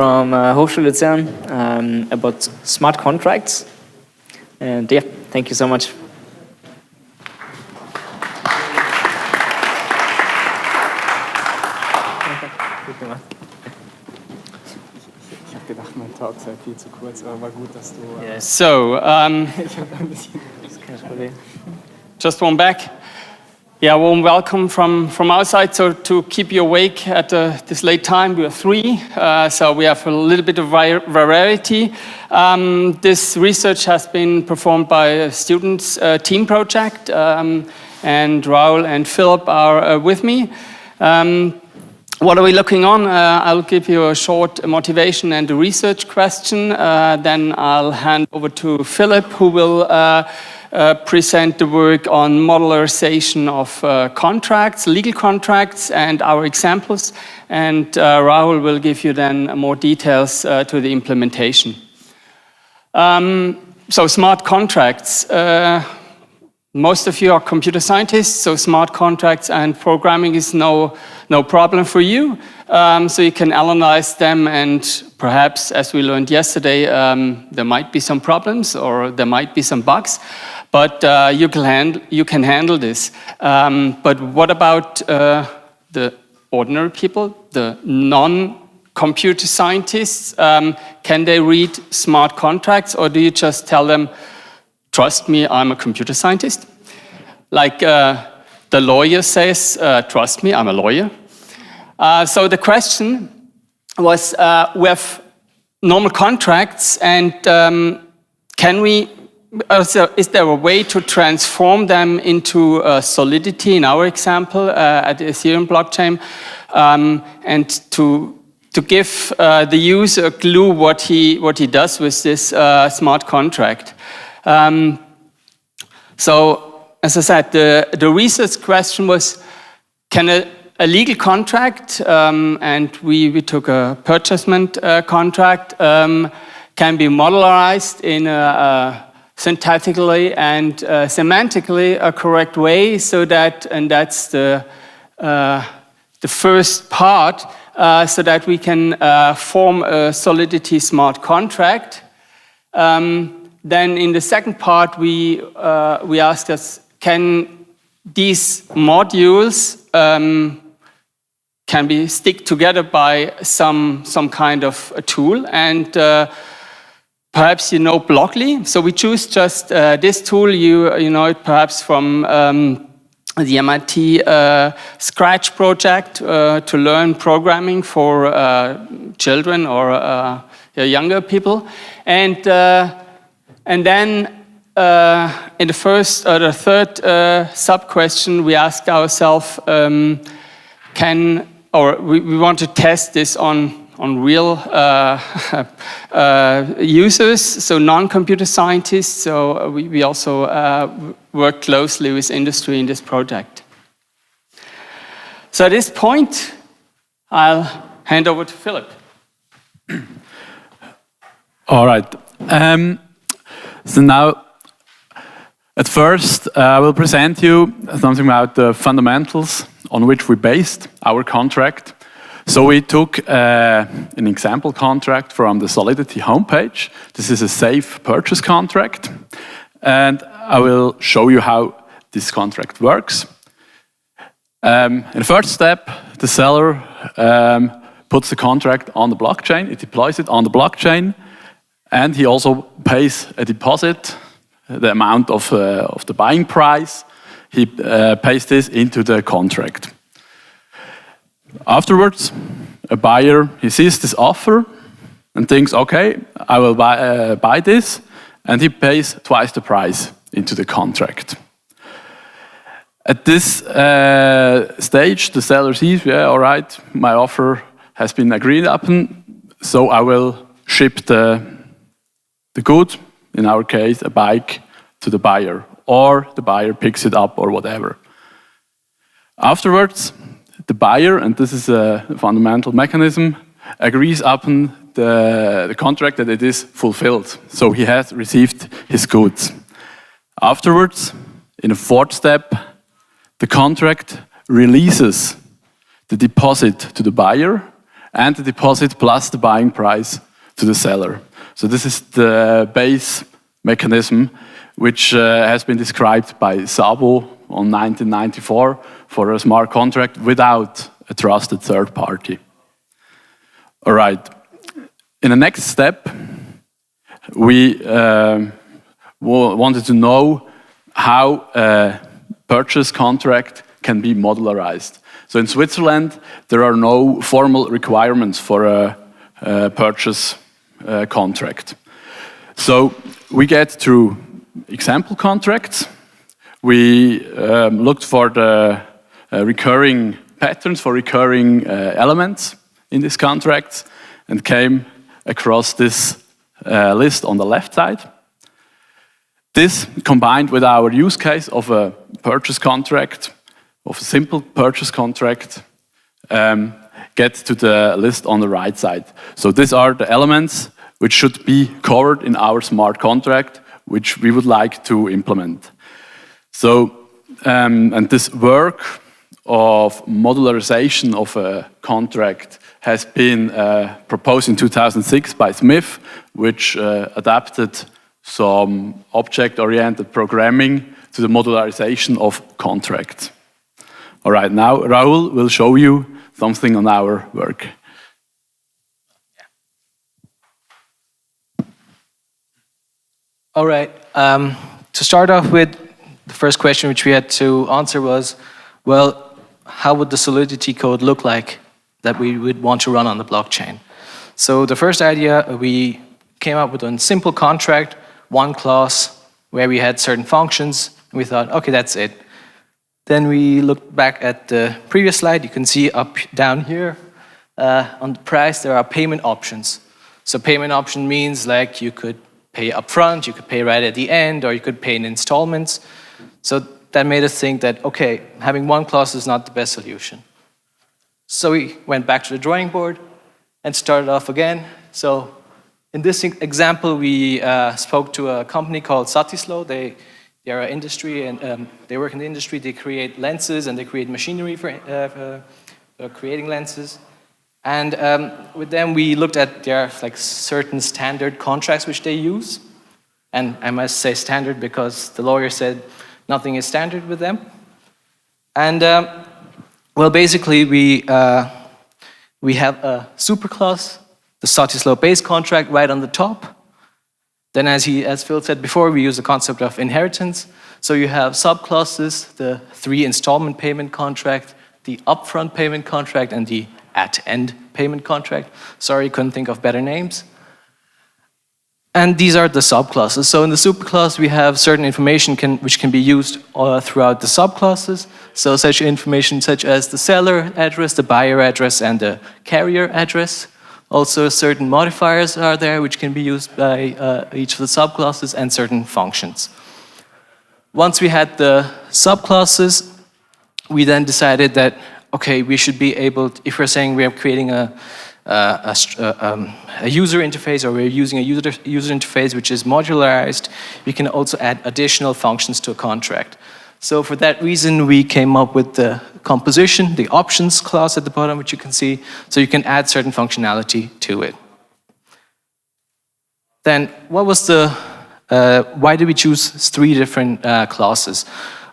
from Hochschule Lucerne about smart contracts. And yeah, thank you so much. Ich habe gedacht, mein Talk sei viel zu kurz, aber war gut, dass du... So, just one back. Yeah, warm welcome from our side. So to keep you awake at this late time, we are three. So we have a little bit of variety. This research has been performed by a students' team project, and Raul and Philip are with me. What are we looking on? I'll give you a short motivation and a research question. Then I'll hand over to Philip, who will present the work on modularization of contracts, legal contracts, and our examples. And Rahul will give you then more details to the implementation. So smart contracts. Most of you are computer scientists, so smart contracts and programming is no problem for you. So you can analyze them, and perhaps, as we learned yesterday, there might be some problems or there might be some bugs, but you can handle this. But what about the ordinary people, the non-computer scientists? Can they read smart contracts, or do you just tell them, trust me, I'm a computer scientist? Like the lawyer says, trust me, I'm a lawyer. So the question was, we have normal contracts, and is there a way to transform them into Solidity, in our example, at the Ethereum blockchain, and to give the user a clue what he does with this smart contract? So, as I said, the research question was, can a legal contract, and we took a purchasement contract, can be modularized in a syntactically and semantically a correct way, so that, and that's the first part, so that we can form a Solidity smart contract. Then in the second part, we asked us, can these modules can be stick together by some kind of a tool? And perhaps you know Blockly. So we choose just this tool. You know it perhaps from the MIT Scratch project to learn programming for children or younger people. And then in the first or the third sub-question, we asked ourselves, we want to test this on real users, so non-computer scientists. So we also work closely with industry in this project. So at this point, I'll hand over to Philip. All right. So now, at first, I will present you something about the fundamentals on which we based our contract. So we took an example contract from the Solidity homepage. This is a safe purchase contract. And I will show you how this contract works. In the first step, the seller puts the contract on the blockchain. It deploys it on the blockchain. And he also pays a deposit, the amount of the buying price. He pays this into the contract. Afterwards, a buyer, he sees this offer and thinks, okay, I will buy this, and he pays twice the price into the contract. At this stage, the seller sees, yeah, all right, my offer has been agreed upon, so I will ship the good, in our case, a bike, to the buyer, or the buyer picks it up or whatever. Afterwards, the buyer, and this is a fundamental mechanism, agrees upon the contract that it is fulfilled. So he has received his goods. Afterwards, in a fourth step, the contract releases the deposit to the buyer, and the deposit plus the buying price to the seller. So this is the base mechanism which has been described by Szabo on 1994 for a smart contract without a trusted third party. All right. In the next step, we wanted to know how a purchase contract can be modularized. So in Switzerland, there are no formal requirements for a purchase contract. So we get through example contracts. We looked for the recurring patterns, for recurring elements in these contracts, and came across this list on the left side. This, combined with our use case of a purchase contract, of a simple purchase contract, gets to the list on the right side. So these are the elements which should be covered in our smart contract, which we would like to implement. So, and this work of modularization of a contract has been proposed in 2006 by Smith, which adapted some object-oriented programming to the modularization of contracts. All right, now Raul will show you something on our work. All right. To start off with, the first question which we had to answer was, well, how would the Solidity code look like that we would want to run on the blockchain? So the first idea, we came up with a simple contract, one clause, where we had certain functions, and we thought, okay, that's it. Then we looked back at the previous slide. You can see up down here on the price, there are payment options. So payment option means like you could pay upfront, you could pay right at the end, or you could pay in installments. So that made us think that, okay, having one clause is not the best solution. So we went back to the drawing board and started off again. So in this example, we spoke to a company called Satislo. They are an industry, and they work in the industry. They create lenses, and they create machinery for creating lenses. And with them, we looked at their certain standard contracts which they use. And I must say standard because the lawyer said nothing is standard with them. And well, basically, we have a super clause, the Satislo base contract right on the top. Then, as Phil said before, we use the concept of inheritance. So you have subclauses, the 3 installment payment contract, the upfront payment contract, and the at-end payment contract. Sorry, couldn't think of better names. And these are the subclasses. So in the superclass, we have certain information which can be used throughout the subclasses. So such information such as the seller address, the buyer address, and the carrier address. Also, certain modifiers are there which can be used by each of the subclasses, and certain functions. Once we had the subclasses, we then decided that, okay, we should be able to, if we're saying we are creating a user interface, or we're using a user interface which is modularized, we can also add additional functions to a contract. So for that reason, we came up with the composition, the options clause at the bottom, which you can see, so you can add certain functionality to it. Then, what was why did we choose 3 different clauses?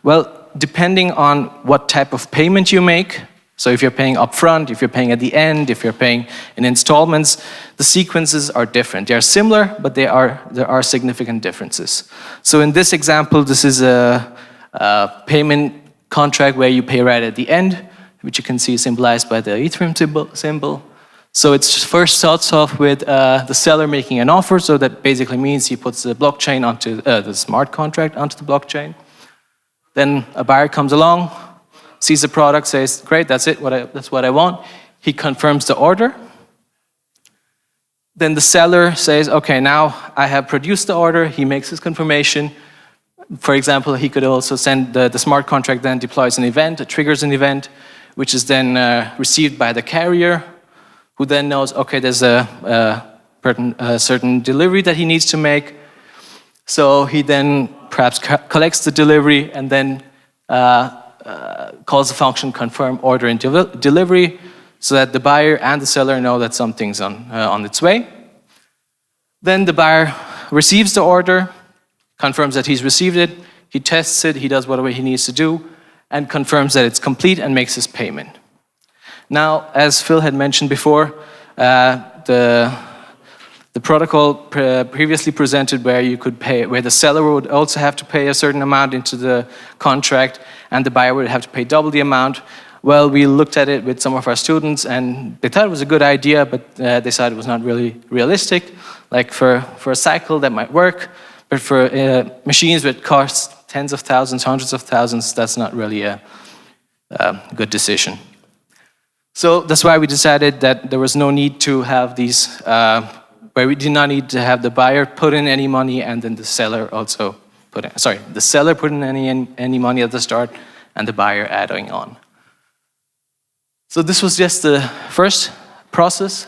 Well, depending on what type of payment you make, so if you're paying upfront, if you're paying at the end, if you're paying in installments, the sequences are different. They are similar, but there are significant differences. So in this example, this is a payment contract where you pay right at the end, which you can see symbolized by the Ethereum symbol. So it first starts off with the seller making an offer, so that basically means he puts the blockchain onto the smart contract onto the blockchain. Then a buyer comes along, sees the product, says, great, that's it, that's what I want. He confirms the order. Then the seller says, okay, now I have produced the order. He makes his confirmation. For example, he could also send the smart contract, then deploys an event, it triggers an event, which is then received by the carrier, who then knows, okay, there's a certain delivery that he needs to make. So he then perhaps collects the delivery and then calls the function confirm order and delivery. so that the buyer and the seller know that something's on its way. Then the buyer receives the order, confirms that he's received it, he tests it, he does whatever he needs to do, and confirms that it's complete and makes his payment. Now, as Phil had mentioned before, the protocol previously presented where you could pay, where the seller would also have to pay a certain amount into the contract and the buyer would have to pay double the amount. Well, we looked at it with some of our students and they thought it was a good idea, but they decided it was not really realistic. Like for a cycle that might work, but for machines that cost tens of thousands, hundreds of thousands, that's not really a good decision. So that's why we decided that there was no need to have these, where we did not need to have the buyer put in any money and then the seller also put in, the seller put in any money at the start and the buyer adding on. So this was just the first process.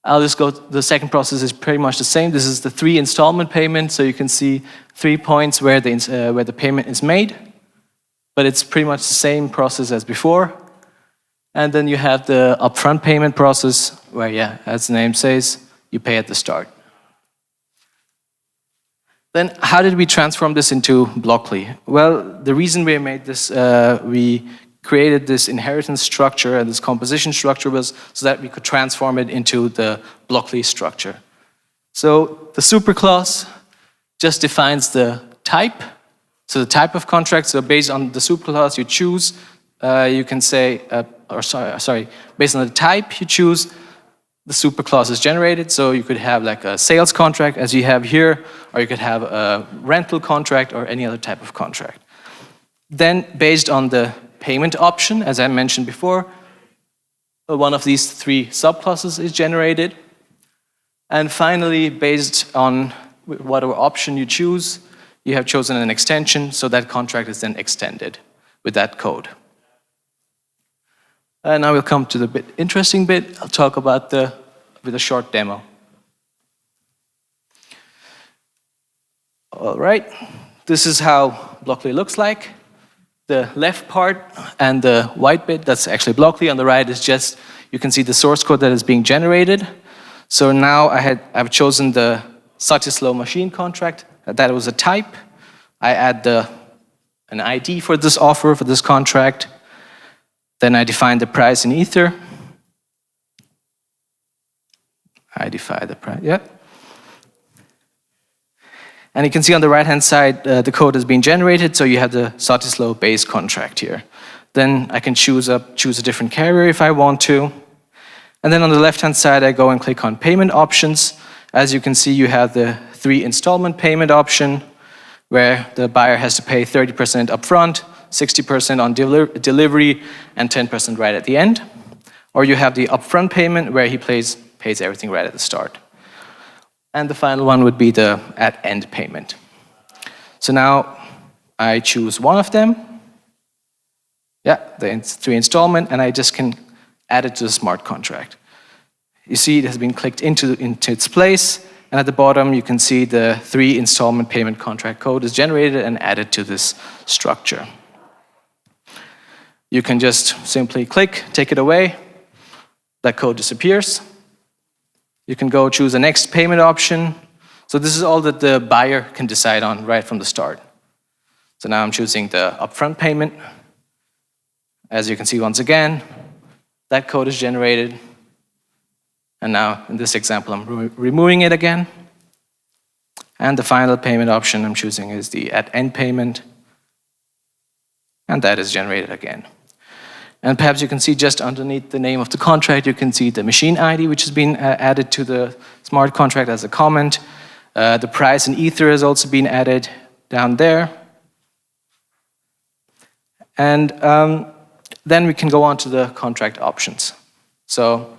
I'll just go, the second process is pretty much the same. This is the 3 installment payment, so you can see 3 points where the payment is made, but it's pretty much the same process as before. And then you have the upfront payment process where, yeah, as the name says, you pay at the start. Then how did we transform this into Blockly? Well, the reason we made this, we created this inheritance structure and this composition structure was so that we could transform it into the Blockly structure. So the superclass just defines the type, so the type of contract. So based on the superclass you choose, you can say, based on the type you choose, the superclass is generated. So you could have like a sales contract as you have here, or you could have a rental contract or any other type of contract. Then based on the payment option, as I mentioned before, one of these 3 subclasses is generated. And finally, based on whatever option you choose, you have chosen an extension, so that contract is then extended with that code. And now we'll come to the interesting bit. I'll talk about with a short demo. All right, this is how Blockly looks like. The left part and the white bit, that's actually Blockly. On the right is just, you can see the source code that is being generated. So now I've chosen the Satislow machine contract. That was a type. I add an ID for this offer, for this contract. Then I define the price in Ether. I define the price, yeah. And you can see on the right-hand side, the code has been generated, so you have the Satislow base contract here. Then I can choose a different carrier if I want to. And then on the left-hand side, I go and click on payment options. As you can see, you have the 3 installment payment option, where the buyer has to pay 30% upfront, 60% on delivery, and 10% right at the end. Or you have the upfront payment, where he pays everything right at the start. And the final one would be the at-end payment. So now I choose one of them. Yeah, the 3 installment, and I just can add it to the smart contract. You see it has been clicked into its place, and at the bottom you can see the 3 installment payment contract code is generated and added to this structure. You can just simply click, take it away, that code disappears. You can go choose the next payment option. So this is all that the buyer can decide on right from the start. So now I'm choosing the upfront payment. As you can see once again, that code is generated. And now in this example, I'm removing it again. And the final payment option I'm choosing is the at-end payment. And that is generated again. And perhaps you can see just underneath the name of the contract, you can see the machine ID, which has been added to the smart contract as a comment. The price in Ether has also been added down there. And then we can go on to the contract options. So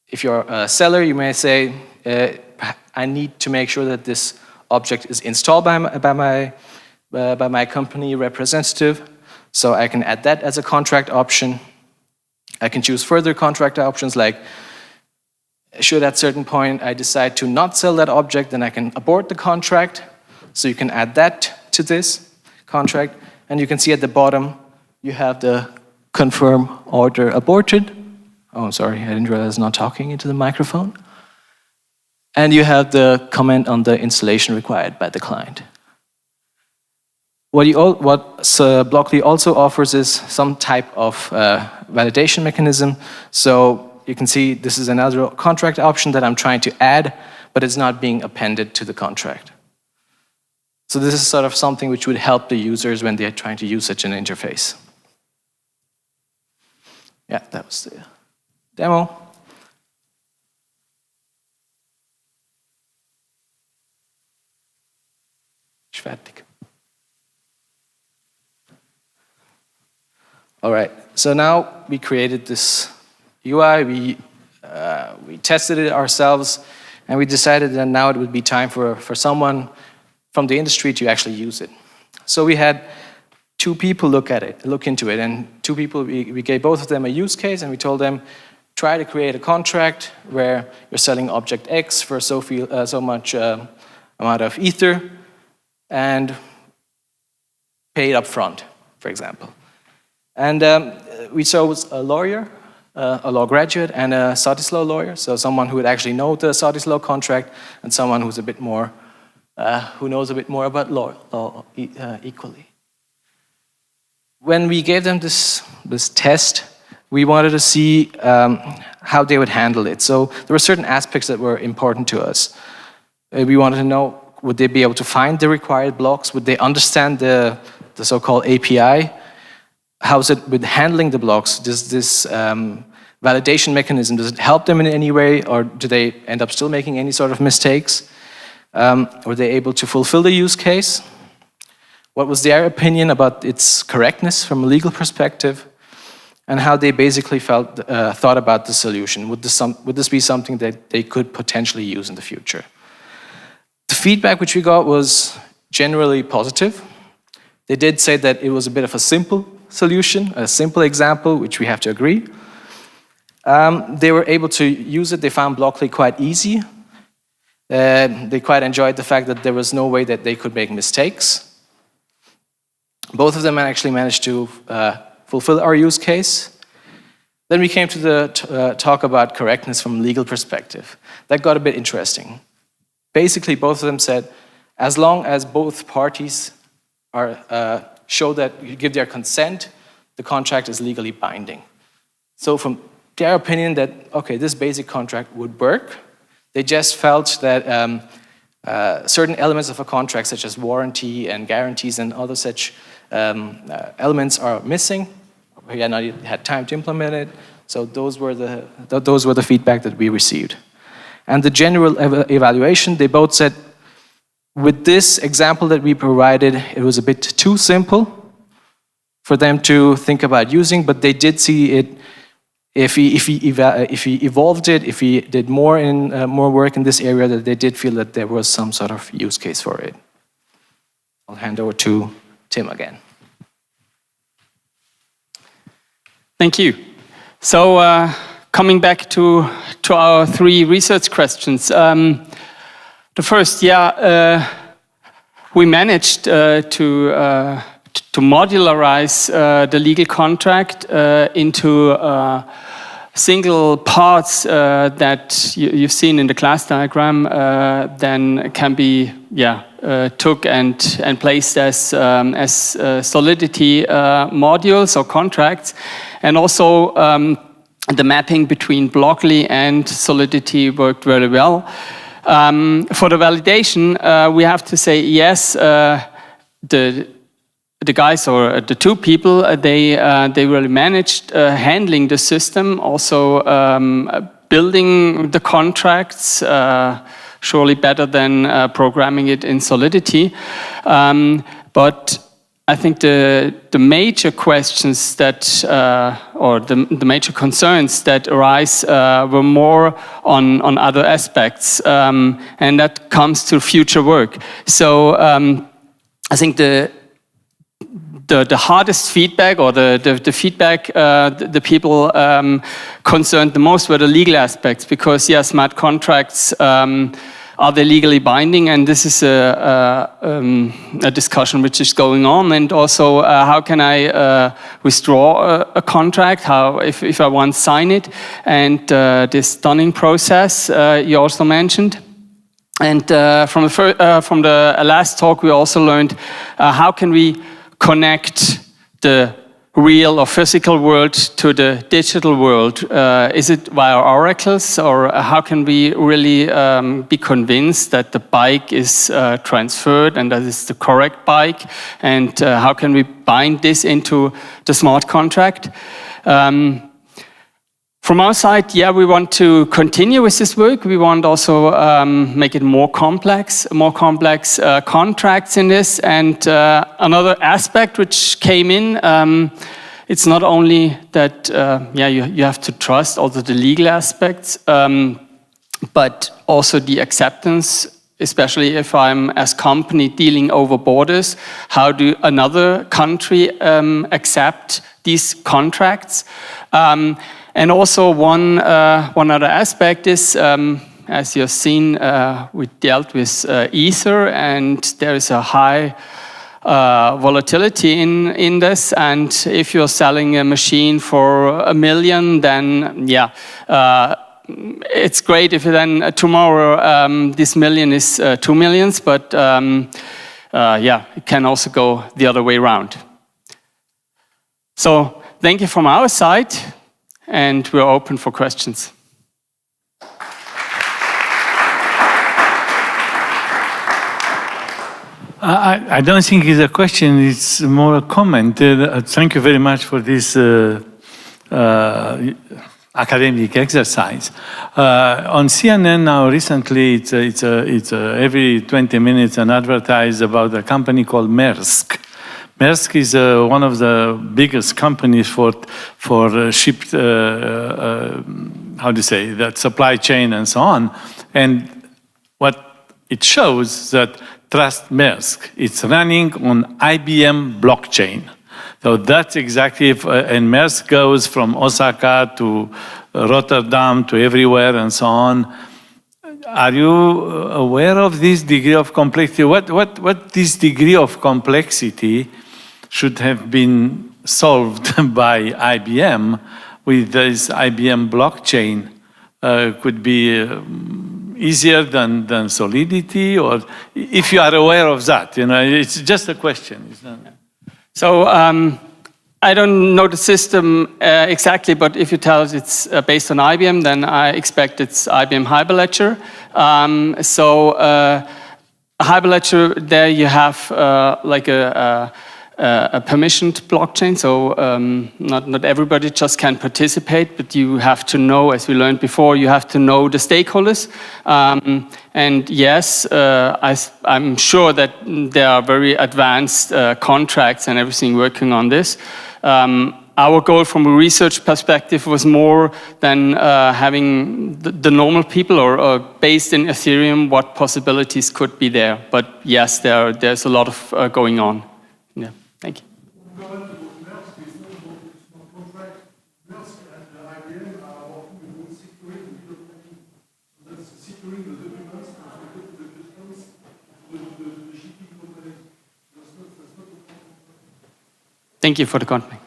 if you're a seller, you may say, I need to make sure that this object is installed by my company representative. So I can add that as a contract option. I can choose further contract options, like should at a certain point I decide to not sell that object, then I can abort the contract. So you can add that to this contract. And you can see at the bottom, you have the confirm order aborted Oh, sorry, I didn't realize not talking into the microphone. And you have the comment on the installation required by the client. What Blockly also offers is some type of validation mechanism. So you can see this is another contract option that I'm trying to add, but it's not being appended to the contract. So this is sort of something which would help the users when they're trying to use such an interface. Yeah, that was the demo. Fertig. All right, so now we created this UI, we tested it ourselves, and we decided that now it would be time for someone from the industry to actually use it. So we had 2 people look into it, and 2 people, we gave both of them a use case, and we told them, try to create a contract where you're selling object X for so much amount of Ether, and pay it up front, for example. And we chose a lawyer, a law graduate, and a Sodis law lawyer, so someone who would actually know the Sodis law contract, and someone who's a bit more, who knows a bit more about law equally. When we gave them this test, we wanted to see how they would handle it. So there were certain aspects that were important to us. We wanted to know, would they be able to find the required blocks? Would they understand the so-called API? How's it with handling the blocks? Does this validation mechanism, does it help them in any way, or do they end up still making any sort of mistakes? Were they able to fulfill the use case? What was their opinion about its correctness from a legal perspective? And how they basically thought about the solution. Would this be something that they could potentially use in the future? The feedback which we got was generally positive. They did say that it was a bit of a simple solution, a simple example, which we have to agree. They were able to use it. They found Blockly quite easy. They quite enjoyed the fact that there was no way that they could make mistakes. Both of them actually managed to fulfill our use case. Then we came to the talk about correctness from a legal perspective. That got a bit interesting. Basically, both of them said, as long as both parties show that you give their consent, the contract is legally binding. So from their opinion that, okay, this basic contract would work, they just felt that certain elements of a contract, such as warranty and guarantees and other such elements are missing. We had not had time to implement it, so those were the feedback that we received. And the general evaluation, they both said, with this example that we provided, it was a bit too simple for them to think about using, but they did see it, if he evolved it, if he did more work in this area, that they did feel that there was some sort of use case for it. I'll hand over to Tim again. Thank you. So coming back to our 3 research questions. The first, we managed to modularize the legal contract into single parts that you've seen in the class diagram, then can be took and placed as Solidity modules or contracts, and also the mapping between Blockly and Solidity worked very well. For the validation, we have to say yes. The guys, or the 2 people, they really managed handling the system, also building the contracts, surely better than programming it in Solidity. But I think the major questions that, or the major concerns that arise were more on other aspects, and that comes to future work. So I think the hardest feedback, or the feedback the people concerned the most, were the legal aspects, because smart contracts are are they legally binding? And this is a discussion which is going on. And also, how can I withdraw a contract? How if I want to sign it? And this stunning process you also mentioned. And from the last talk, we also learned how can we connect the real or physical world to the digital world. Is it via oracles, or how can we really be convinced that the bike is transferred and that it's the correct bike? And how can we bind this into the smart contract? From our side, yeah, we want to continue with this work. We want also make it more complex contracts in this. And another aspect which came in, it's not only that, you have to trust also the legal aspects, but also the acceptance, especially if I'm as company dealing over borders. How do another country accept these contracts? And also one other aspect is, as you've seen, we dealt with Ether, and there is a high volatility in this. And if you're selling a machine for $1 million, then it's great if then tomorrow this million is 2 millions, but it can also go the other way around. So thank you from our side. And we're open for questions. I don't think it's a question, it's more a comment. Thank you very much for this academic exercise. On CNN now recently, it's every 20 minutes an advertise about a company called Maersk. Maersk is one of the biggest companies for shipped, how do you say, that supply chain and so on. And what it shows that trust Maersk, it's running on IBM blockchain. So that's exactly, and Maersk goes from Osaka to Rotterdam to everywhere and so on. Are you aware of this degree of complexity? What this degree of complexity should have been solved by IBM with this IBM blockchain? Could be easier than Solidity, or if you are aware of that, it's just a question. So I don't know the system exactly, but if you tell us it's based on IBM, then I expect it's IBM Hyperledger. Hyperledger, there you have like a permissioned blockchain, so not everybody just can participate, but you have to know, as we learned before, you have to know the stakeholders. And yes, I'm sure that there are very advanced contracts and everything working on this. Our goal from a research perspective was more than having the normal people or based in Ethereum, what possibilities could be there. But yes, there's a lot of going on. Yeah, thank you. Thank you for the compliment.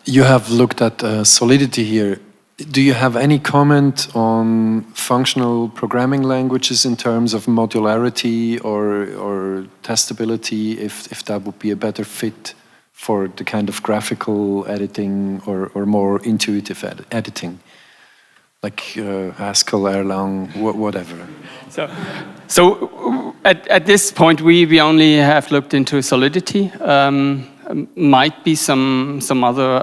You have looked at Solidity here. Do you have any comment on functional programming languages in terms of modularity or testability, if that would be a better fit for the kind of graphical editing or more intuitive editing? Like Haskell, Erlang, whatever. So at this point, we only have looked into Solidity. Might be some other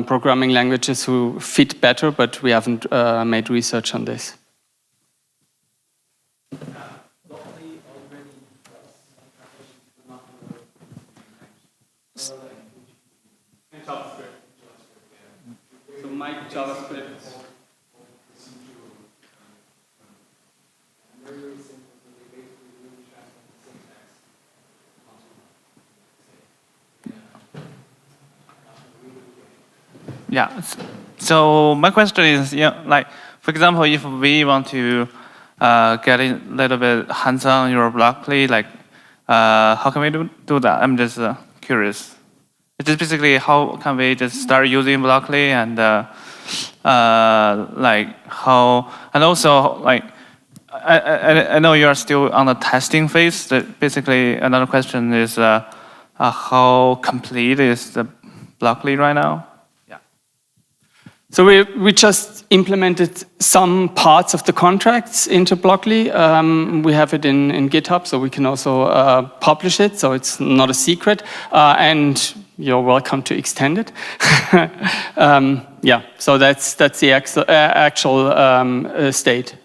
programming languages who fit better, but we haven't made research on this. So Mike JavaScript. Yeah. So my question is, like For example, if we want to get a little bit hands-on your Blockly, like how can we do that? I'm just curious. It's just basically how can we just start using Blockly and like how, and also like I know you are still on the testing phase. That basically another question is how complete is the Blockly right now? So we just implemented some parts of the contracts into Blockly. We have it in GitHub, so we can also publish it, so it's not a secret. And you're welcome to extend it. Yeah, so that's the actual state.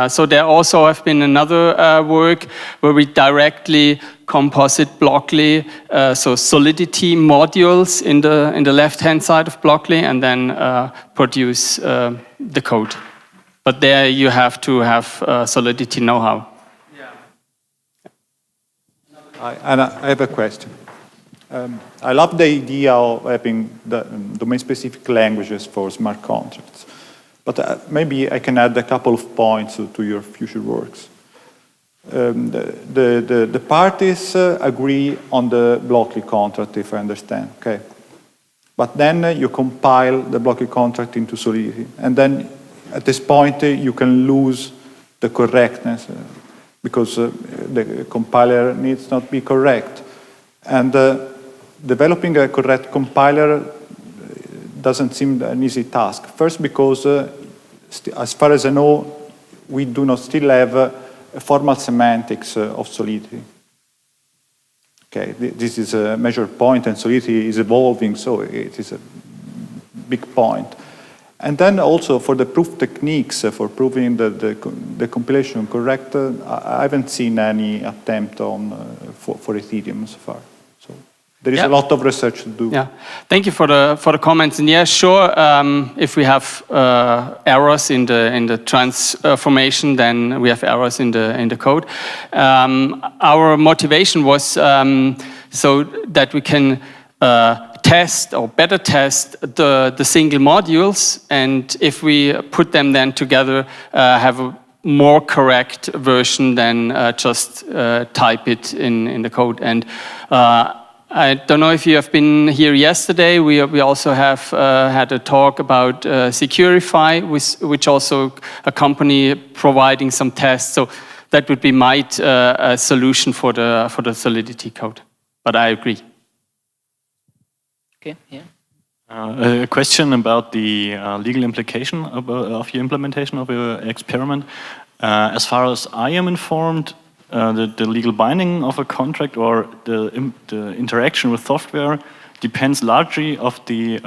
So there also have been another work where we directly composite Blockly, so Solidity modules in the left-hand side of Blockly, and then produce the code. But there you have to have Solidity know-how. I have a question. I love the idea of having the domain-specific languages for smart contracts. But maybe I can add a couple of points to your future works. The parties agree on the Blockly contract, if I understand, okay? But then you compile the Blockly contract into Solidity. And then at this point, you can lose the correctness because the compiler needs not be correct. And developing a correct compiler doesn't seem an easy task. First, because as far as I know, we do not still have formal semantics of Solidity. Okay, this is a major point, and Solidity is evolving, so it is a big point. And then also for the proof techniques, for proving the compilation correct, I haven't seen any attempt on for Ethereum so far. So there is a lot of research to do. Yeah, thank you for the comments. And yeah, sure. If we have errors in the transformation, then we have errors in the code. Our motivation was so that we can test or better test the single modules, and if we put them then together, have a more correct version than just type it in the code. And I don't know if you have been here yesterday. We also have had a talk about Securify, which also a company providing some tests. So that would be my solution for the Solidity code. But I agree. Okay, yeah. A question about the legal implication of your implementation of your experiment. As far as I am informed, the legal binding of a contract or the interaction with software depends largely of the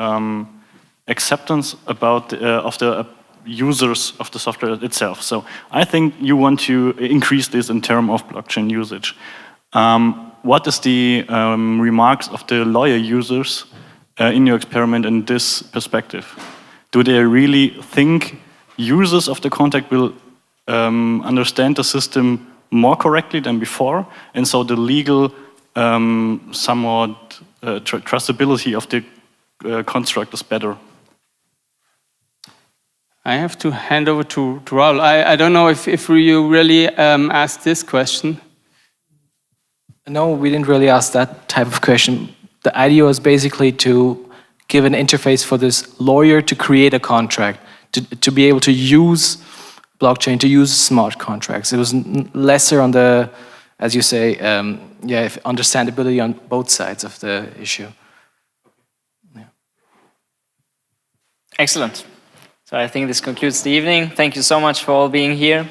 acceptance about of the users of the software itself. So I think you want to increase this in terms of blockchain usage. What is the remarks of the lawyer users in your experiment in this perspective? Do they really think users of the contract will understand the system more correctly than before, and so the legal somewhat trustability of the construct is better? I have to hand over to Raul. I don't know if you really asked this question. No, we didn't really ask that type of question. The idea was basically to give an interface for this lawyer to create a contract, to be able to use blockchain, to use smart contracts. It was lesser on the, as you say, understandability on both sides of the issue. Yeah. Excellent. So I think this concludes the evening. Thank you so much for all being here.